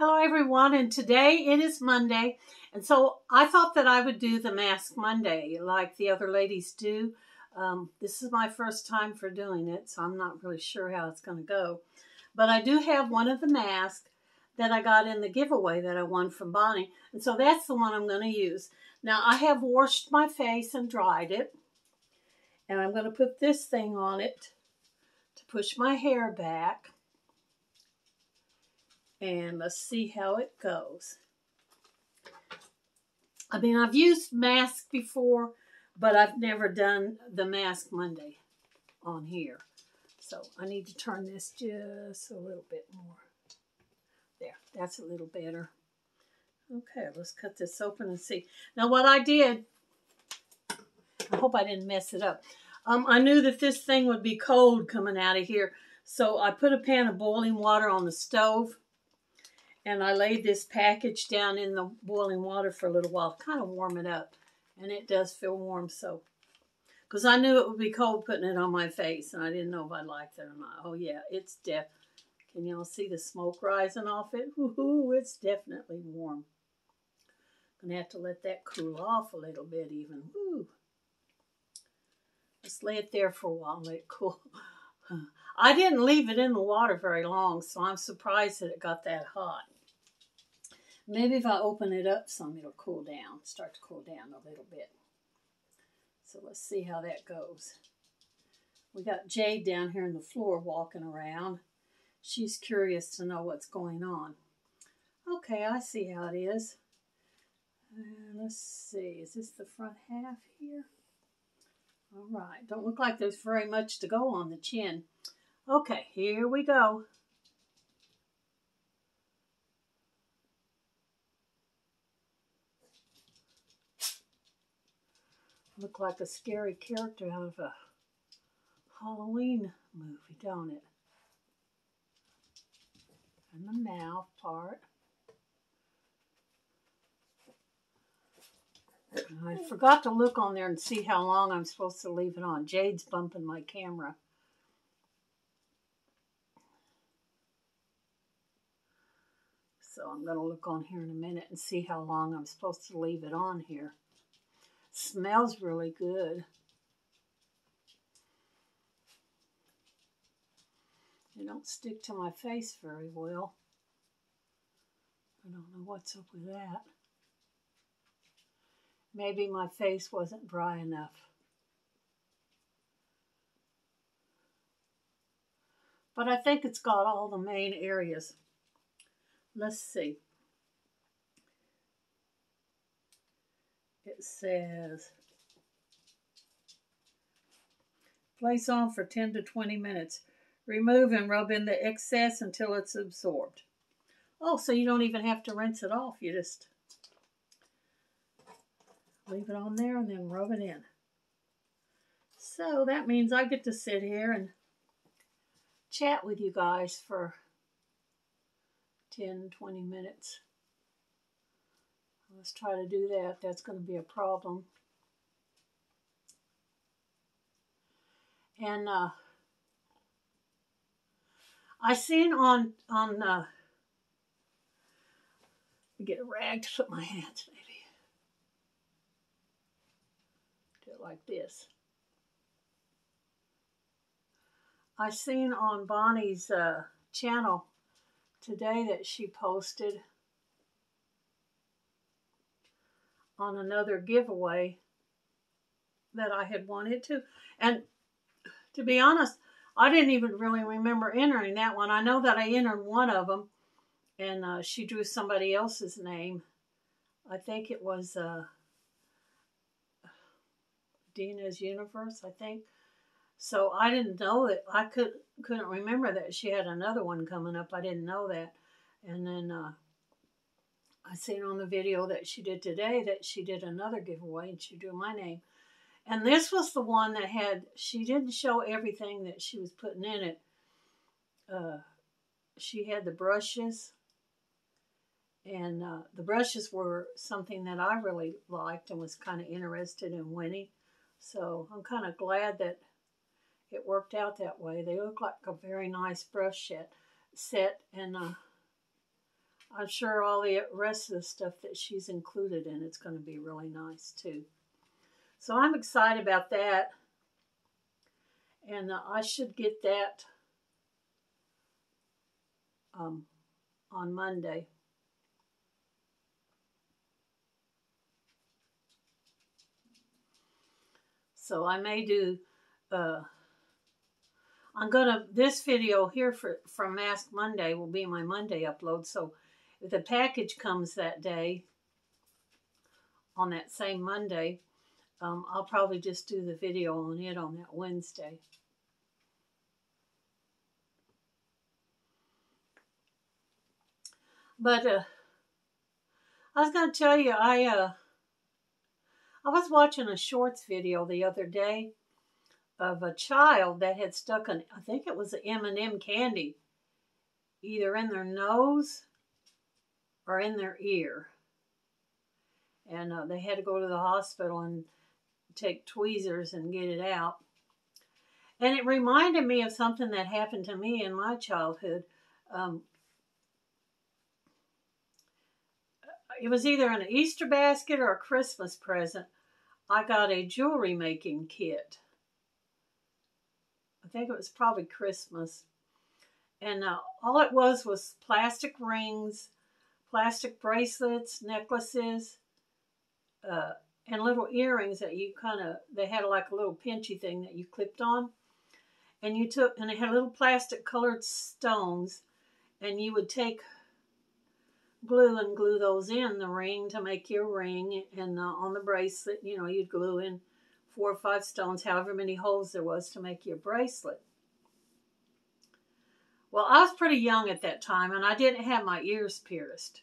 Hello everyone, and today it is Monday, and so I thought that I would do the Mask Monday like the other ladies do. This is my first time for doing it, so I'm not really sure how it's going to go. But I do have one of the masks that I got in the giveaway that I won from Bonnie, and so that's the one I'm going to use. Now I have washed my face and dried it, and I'm going to put this thing on it to push my hair back. And let's see how it goes. I mean, I've used masks before, but I've never done the Mask Monday on here. So I need to turn this just a little bit more. There, that's a little better. Okay, let's cut this open and see. Now what I did, I hope I didn't mess it up. I knew that this thing would be cold coming out of here. So I put a pan of boiling water on the stove. And I laid this package down in the boiling water for a little while, kind of warm it up. And it does feel warm, so. Because I knew it would be cold putting it on my face, and I didn't know if I liked it or not. Oh, yeah, it's Can y'all see the smoke rising off it? Woohoo, it's definitely warm. I'm going to have to let that cool off a little bit even. Woo. Let's lay it there for a while and let it cool. I didn't leave it in the water very long, so I'm surprised that it got that hot. Maybe if I open it up some, it'll cool down, start to cool down a little bit. So let's see how that goes. We got Jade down here on the floor walking around. She's curious to know what's going on. Okay, I see how it is. Let's see, is this the front half here? All right, don't look like there's very much to go on the chin. Okay, here we go. Look like a scary character out of a Halloween movie, don't it? And the mouth part. I forgot to look on there and see how long I'm supposed to leave it on. Jade's bumping my camera. So I'm going to look on here in a minute and see how long I'm supposed to leave it on here. Smells really good. It don't stick to my face very well. I don't know what's up with that. Maybe my face wasn't dry enough. But I think it's got all the main areas. Let's see. It says, place on for 10 to 20 minutes. Remove and rub in the excess until it's absorbed. Oh, so you don't even have to rinse it off. You just leave it on there and then rub it in. So that means I get to sit here and chat with you guys for 10, 20 minutes. Let's try to do that. That's going to be a problem. And I seen on get a rag to put my hands maybe. Do it like this. I seen on Bonnie's channel today that she posted on another giveaway that I had wanted to. And to be honest, I didn't even really remember entering that one. I know that I entered one of them, and she drew somebody else's name. I think it was Dina's Universe, I think. So I didn't know that. I couldn't remember that she had another one coming up. I didn't know that. And then I seen on the video that she did today that she did another giveaway and she drew my name. And this was the one that had, she didn't show everything that she was putting in it. She had the brushes. And the brushes were something that I really liked and was kind of interested in winning. So I'm kind of glad that it worked out that way. They look like a very nice brush set. And I'm sure all the rest of the stuff that she's included in it's going to be really nice too. So I'm excited about that. And I should get that on Monday. So I may do, this video here from Mask Monday will be my Monday upload. So if the package comes that day, on that same Monday, I'll probably just do the video on it on that Wednesday. But I was going to tell you, I was watching a shorts video the other day of a child that had stuck an, I think it was an M&M candy, either in their nose or in their ear. And they had to go to the hospital and take tweezers and get it out. And it reminded me of something that happened to me in my childhood. It was either an Easter basket or a Christmas present. I got a jewelry making kit. I think it was probably Christmas. And all it was plastic rings, plastic bracelets, necklaces, and little earrings that you they had like a little pinchy thing that you clipped on. And it had little plastic colored stones. And you would take glue and glue those in the ring to make your ring, and on the bracelet, you'd glue in 4 or 5 stones, however many holes there was to make your bracelet. Well, I was pretty young at that time, and I didn't have my ears pierced,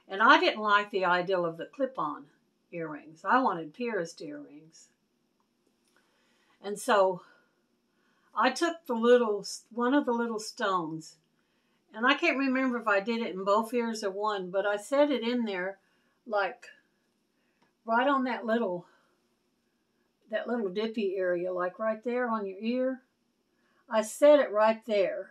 and I didn't like the idea of the clip-on earrings. I wanted pierced earrings. And so I took one of the little stones, and I can't remember if I did it in both ears or one, but I set it in there, like right on that little dippy area, like right there on your ear. I set it right there.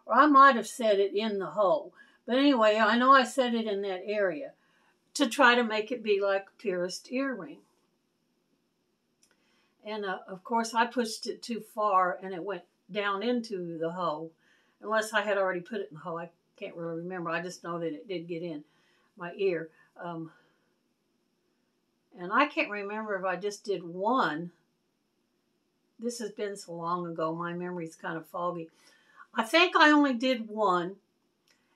Or I might have set it in the hole. But anyway, I know I set it in that area to try to make it be like a pierced earring. And of course, I pushed it too far and it went down into the hole. Unless I had already put it in the hole. I can't really remember. I just know that it did get in my ear. And I can't remember if I just did one. This has been so long ago. My memory's kind of foggy. I think I only did one.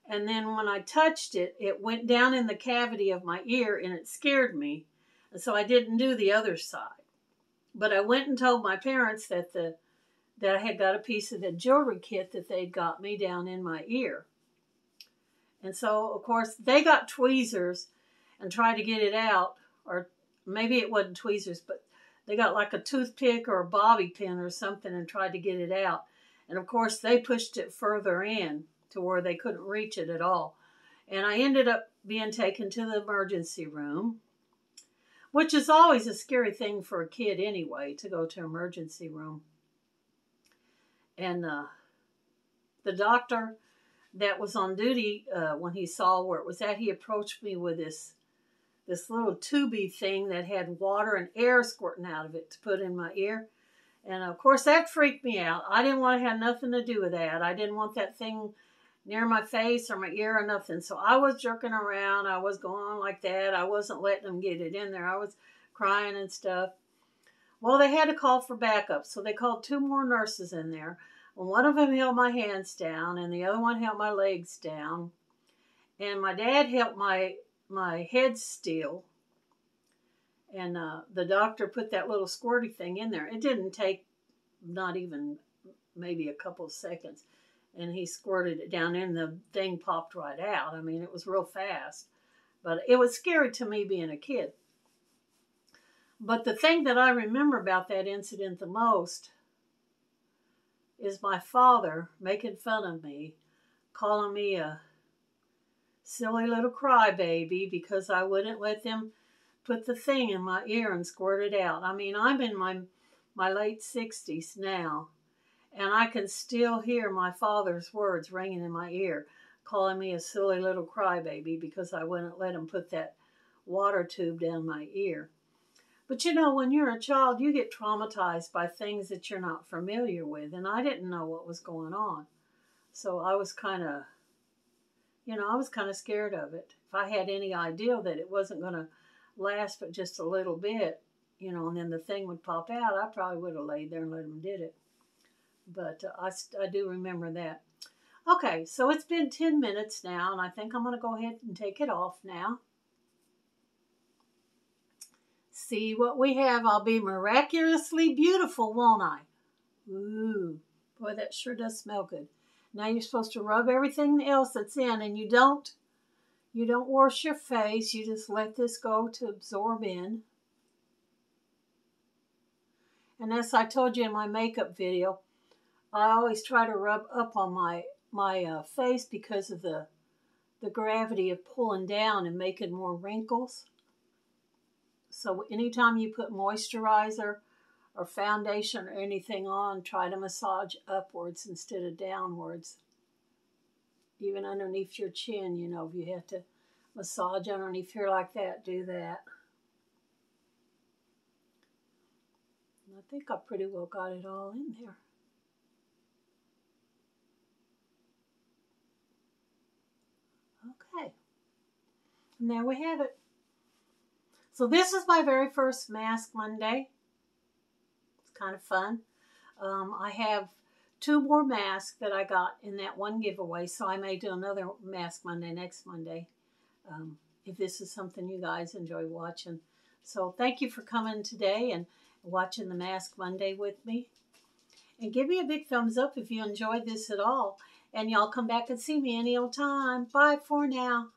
And then when I touched it, it went down in the cavity of my ear and it scared me. And so I didn't do the other side. But I went and told my parents that I had got a piece of the jewelry kit that they'd got me down in my ear. And so, of course, they got tweezers and tried to get it out, or maybe it wasn't tweezers, but they got like a toothpick or a bobby pin or something and tried to get it out. And, of course, they pushed it further in to where they couldn't reach it at all. And I ended up being taken to the emergency room, which is always a scary thing for a kid anyway, to go to an emergency room. And the doctor that was on duty, when he saw where it was at, he approached me with this little tubey thing that had water and air squirting out of it to put in my ear. And of course that freaked me out. I didn't want to have nothing to do with that. I didn't want that thing near my face or my ear or nothing. So I was jerking around. I was going like that. I wasn't letting them get it in there. I was crying and stuff. Well, they had to call for backup, so they called 2 more nurses in there. Well, one of them held my hands down, and the other one held my legs down. And my dad held my head still. And the doctor put that little squirty thing in there. It didn't take not even maybe a couple of seconds. And he squirted it down in, the thing popped right out. I mean, it was real fast. But it was scary to me being a kid. But the thing that I remember about that incident the most is my father making fun of me, calling me a silly little crybaby because I wouldn't let them put the thing in my ear and squirt it out. I mean, I'm in my late 60s now, and I can still hear my father's words ringing in my ear. calling me a silly little crybaby because I wouldn't let him put that water tube down my ear. But you know, when you're a child, you get traumatized by things that you're not familiar with, and I didn't know what was going on. So I was kind of, I was kind of scared of it. If I had any idea that it wasn't going to last but just a little bit, and then the thing would pop out, I probably would have laid there and let him did it. But I do remember that. Okay, so it's been 10 minutes now, and I think I'm going to go ahead and take it off now. See what we have. I'll be miraculously beautiful, won't I? Ooh, boy, that sure does smell good. Now you're supposed to rub everything else that's in, and you don't wash your face. You just let this go to absorb in. And as I told you in my makeup video, I always try to rub up on my face because of the gravity of pulling down and making more wrinkles. So anytime you put moisturizer or foundation or anything on, try to massage upwards instead of downwards. Even underneath your chin, if you have to massage underneath here like that, do that. And I think I pretty well got it all in there. Okay. And there we have it. So this is my very first Mask Monday. It's kind of fun. I have 2 more masks that I got in that one giveaway, so I may do another Mask Monday next Monday if this is something you guys enjoy watching. So thank you for coming today and watching the Mask Monday with me. And give me a big thumbs up if you enjoyed this at all. And y'all come back and see me any old time. Bye for now.